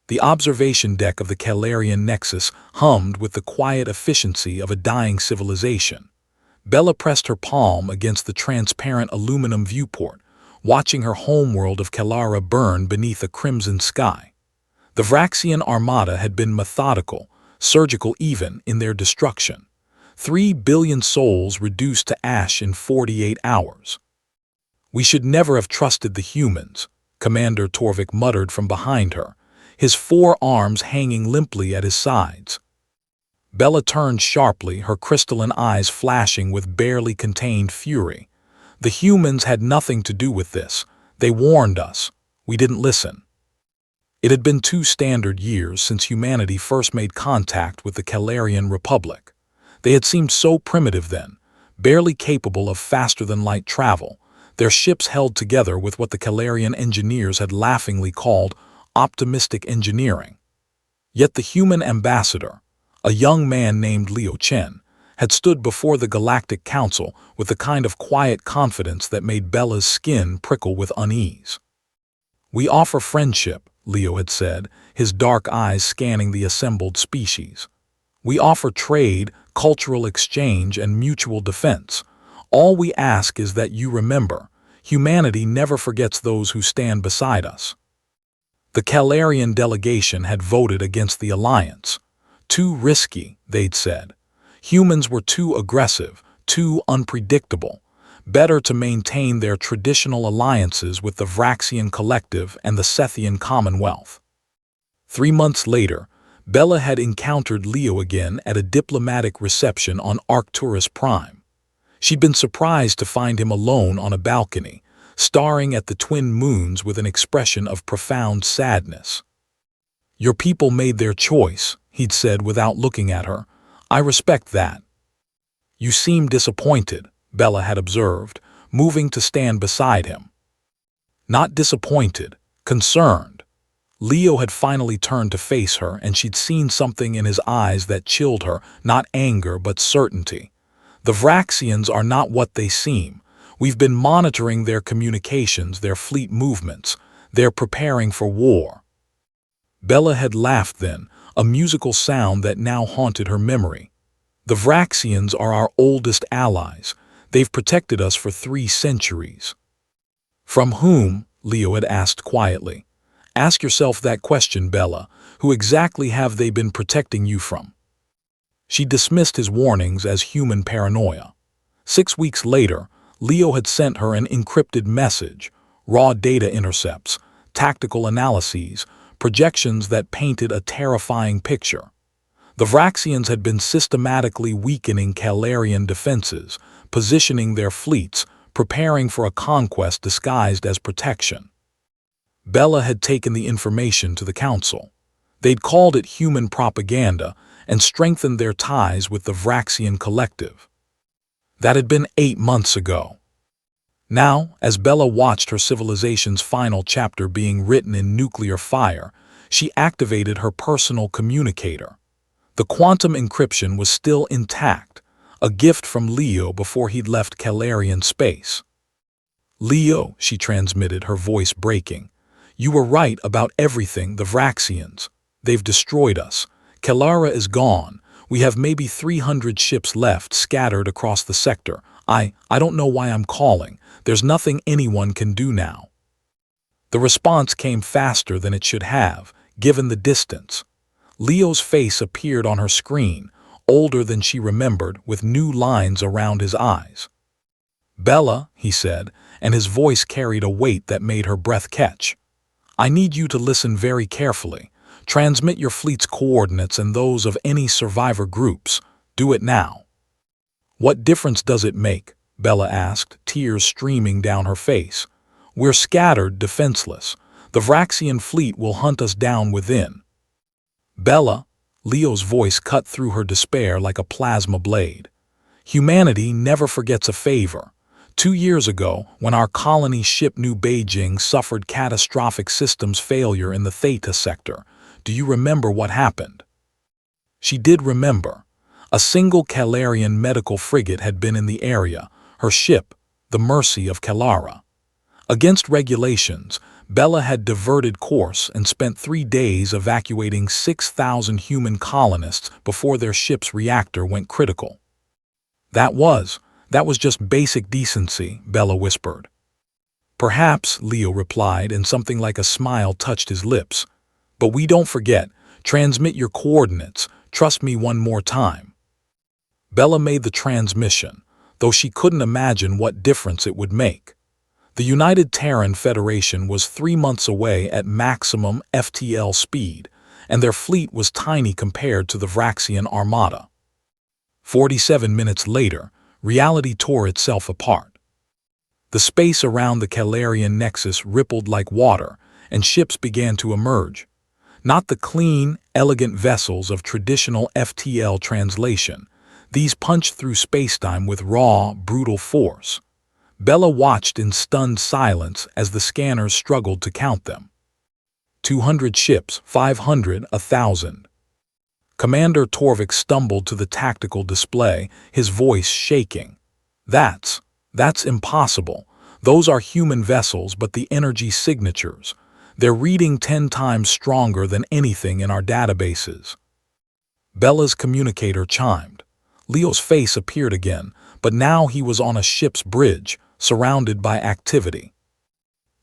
The observation deck of the Calarian Nexus hummed with the quiet efficiency of a dying civilization. Bella pressed her palm against the transparent aluminum viewport, watching her homeworld of Kalara burn beneath a crimson sky. The Vraxian armada had been methodical, surgical even in their destruction. 3 billion souls reduced to ash in 48 hours. "We should never have trusted the humans," Commander Torvik muttered from behind her, his 4 arms hanging limply at his sides. Bella turned sharply, her crystalline eyes flashing with barely contained fury. "The humans had nothing to do with this. They warned us. We didn't listen." It had been 2 standard years since humanity first made contact with the Calarian Republic. They had seemed so primitive then, barely capable of faster-than-light travel, their ships held together with what the Calarian engineers had laughingly called optimistic engineering. Yet the human ambassador, a young man named Liu Chen, had stood before the Galactic Council with the kind of quiet confidence that made Bella's skin prickle with unease. "We offer friendship," Leo had said, his dark eyes scanning the assembled species. "We offer trade, cultural exchange, and mutual defense. All we ask is that you remember, humanity never forgets those who stand beside us." The Calarian delegation had voted against the alliance. Too risky, they'd said. Humans were too aggressive, too unpredictable. Better to maintain their traditional alliances with the Vraxian Collective and the Sethian Commonwealth. 3 months later, Bella had encountered Leo again at a diplomatic reception on Arcturus Prime. She'd been surprised to find him alone on a balcony, staring at the twin moons with an expression of profound sadness. "Your people made their choice," he'd said without looking at her. "I respect that." "You seem disappointed," Bella had observed, moving to stand beside him. Not disappointed, concerned. Leo had finally turned to face her, and she'd seen something in his eyes that chilled her, not anger but certainty. "The Vraxians are not what they seem. We've been monitoring their communications, their fleet movements. They're preparing for war." Bella had laughed then, a musical sound that now haunted her memory. "The Vraxians are our oldest allies. They've protected us for 3 centuries. "From whom?" Leo had asked quietly. "Ask yourself that question, Bella. Who exactly have they been protecting you from?" She dismissed his warnings as human paranoia. 6 weeks later, Leo had sent her an encrypted message, raw data intercepts, tactical analyses, projections that painted a terrifying picture. The Vraxians had been systematically weakening Calarian defenses, positioning their fleets, preparing for a conquest disguised as protection. Bella had taken the information to the council. They'd called it human propaganda and strengthened their ties with the Vraxian Collective. That had been 8 months ago. Now, as Bella watched her civilization's final chapter being written in nuclear fire, she activated her personal communicator. The quantum encryption was still intact, a gift from Leo before he'd left Calarian space. "Leo," she transmitted, her voice breaking, "you were right about everything. The Vraxians. They've destroyed us. Kalara is gone. We have maybe 300 ships left scattered across the sector. I don't know why I'm calling. There's nothing anyone can do now." The response came faster than it should have, given the distance. Leo's face appeared on her screen, older than she remembered, with new lines around his eyes. "Bella," he said, and his voice carried a weight that made her breath catch. "I need you to listen very carefully. Transmit your fleet's coordinates and those of any survivor groups. Do it now." "What difference does it make?" Bella asked, tears streaming down her face. "We're scattered, defenseless. The Vraxian fleet will hunt us down within." "Bella," Leo's voice cut through her despair like a plasma blade. "Humanity never forgets a favor. 2 years ago, when our colony ship New Beijing suffered catastrophic systems failure in the Theta sector, do you remember what happened?" She did remember. A single Calarian medical frigate had been in the area, her ship, the Mercy of Kalara. Against regulations, Bella had diverted course and spent 3 days evacuating 6,000 human colonists before their ship's reactor went critical. That was just basic decency, Bella whispered. Perhaps, Leo replied, and something like a smile touched his lips. But we don't forget. Transmit your coordinates. Trust me one more time. Bella made the transmission, though she couldn't imagine what difference it would make. The United Terran Federation was 3 months away at maximum FTL speed, and their fleet was tiny compared to the Vraxian Armada. 47 minutes later, reality tore itself apart. The space around the Calarian Nexus rippled like water, and ships began to emerge. Not the clean, elegant vessels of traditional FTL translation. These punched through spacetime with raw, brutal force. Bella watched in stunned silence as the scanners struggled to count them. 200 ships, 500, 1,000. Commander Torvik stumbled to the tactical display, his voice shaking. That's impossible. Those are human vessels, but the energy signatures. They're reading 10 times stronger than anything in our databases. Bella's communicator chimed. Leo's face appeared again, but now he was on a ship's bridge, surrounded by activity.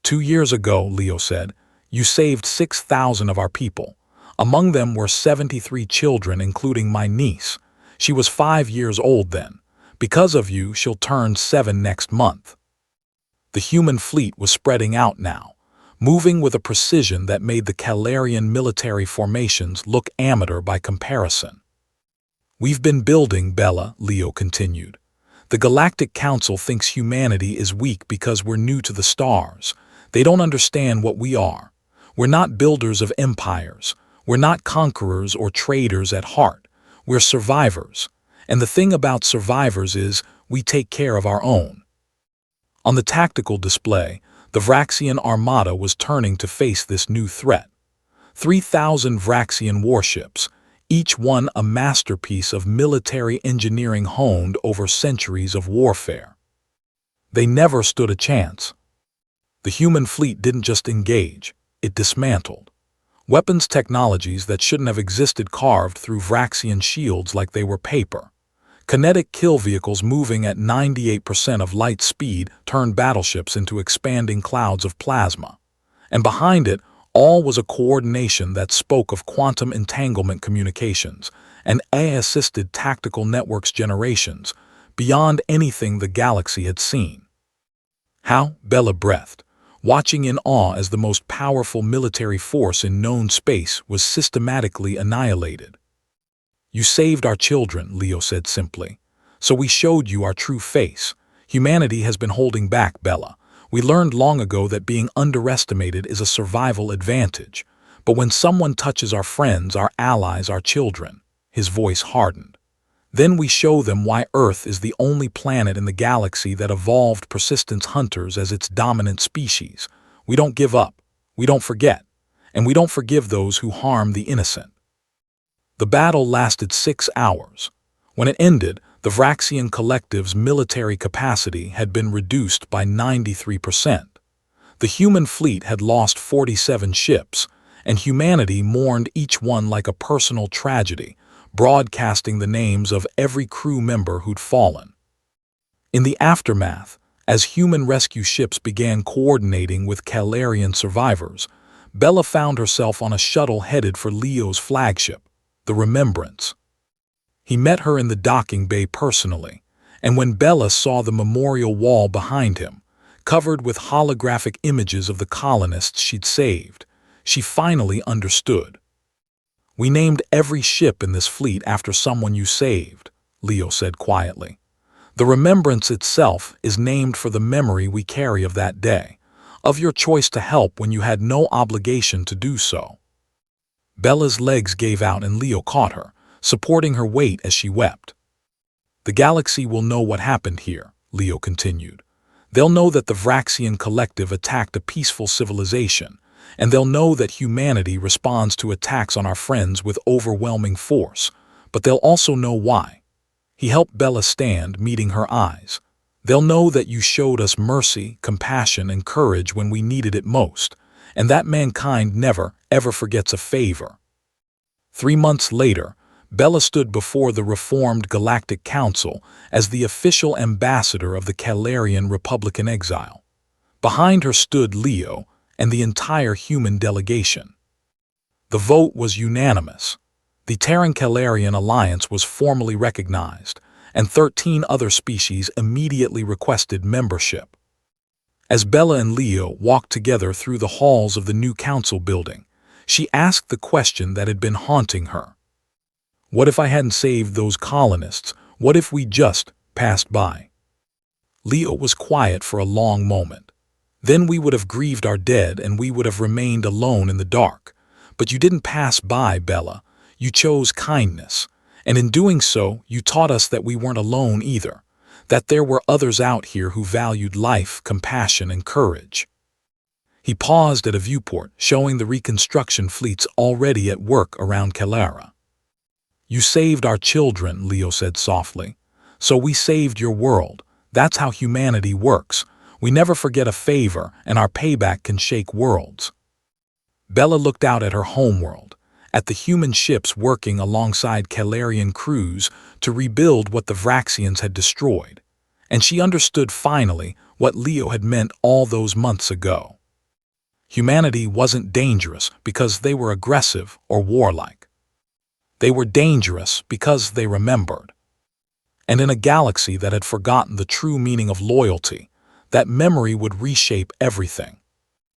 2 years ago, Leo said, you saved 6,000 of our people. Among them were 73 children, including my niece. She was 5 years old then. Because of you, she'll turn 7 next month. The human fleet was spreading out now, moving with a precision that made the Calarian military formations look amateur by comparison. We've been building, Bella, Leo continued. The Galactic Council thinks humanity is weak because we're new to the stars. They don't understand what we are. We're not builders of empires. We're not conquerors or traders at heart. We're survivors. And the thing about survivors is we take care of our own. On the tactical display, the Vraxian Armada was turning to face this new threat. 3,000 Vraxian warships, each one a masterpiece of military engineering honed over centuries of warfare. They never stood a chance. The human fleet didn't just engage, it dismantled. Weapons technologies that shouldn't have existed carved through Vraxian shields like they were paper. Kinetic kill vehicles moving at 98% of light speed turned battleships into expanding clouds of plasma. And behind it, all was a coordination that spoke of quantum entanglement communications and AI-assisted tactical networks generations, beyond anything the galaxy had seen. How? Bella breathed, watching in awe as the most powerful military force in known space was systematically annihilated. You saved our children, Leo said simply. So we showed you our true face. Humanity has been holding back, Bella. We learned long ago that being underestimated is a survival advantage. But when someone touches our friends, our allies, our children, his voice hardened. Then we show them why Earth is the only planet in the galaxy that evolved persistence hunters as its dominant species. We don't give up. We don't forget. And we don't forgive those who harm the innocent. The battle lasted 6 hours. When it ended, the Vraxian collective's military capacity had been reduced by 93%. The human fleet had lost 47 ships, and humanity mourned each one like a personal tragedy, broadcasting the names of every crew member who'd fallen. In the aftermath, as human rescue ships began coordinating with Calarian survivors, Bella found herself on a shuttle headed for Leo's flagship, the Remembrance. He met her in the docking bay personally, and when Bella saw the memorial wall behind him, covered with holographic images of the colonists she'd saved, she finally understood. We named every ship in this fleet after someone you saved, Leo said quietly. The Remembrance itself is named for the memory we carry of that day, of your choice to help when you had no obligation to do so. Bella's legs gave out and Leo caught her, supporting her weight as she wept. The galaxy will know what happened here, Leo continued. They'll know that the Vraxian collective attacked a peaceful civilization, and they'll know that humanity responds to attacks on our friends with overwhelming force, but they'll also know why. He helped Bella stand, meeting her eyes. They'll know that you showed us mercy, compassion, and courage when we needed it most, and that mankind never, ever forgets a favor. 3 months later, Bella stood before the reformed Galactic Council as the official ambassador of the Calarian Republic in exile. Behind her stood Leo and the entire human delegation. The vote was unanimous. The Terran-Calarian alliance was formally recognized, and 13 other species immediately requested membership. As Bella and Leo walked together through the halls of the new council building, she asked the question that had been haunting her. What if I hadn't saved those colonists? What if we just passed by? Leo was quiet for a long moment. Then we would have grieved our dead and we would have remained alone in the dark. But you didn't pass by, Bella. You chose kindness. And in doing so, you taught us that we weren't alone either, that there were others out here who valued life, compassion, and courage. He paused at a viewport, showing the reconstruction fleets already at work around Calara. You saved our children, Leo said softly. So we saved your world. That's how humanity works. We never forget a favor, and our payback can shake worlds. Bella looked out at her homeworld, at the human ships working alongside Calarian crews to rebuild what the Vraxians had destroyed, and she understood finally what Leo had meant all those months ago. Humanity wasn't dangerous because they were aggressive or warlike. They were dangerous because they remembered. And in a galaxy that had forgotten the true meaning of loyalty, that memory would reshape everything.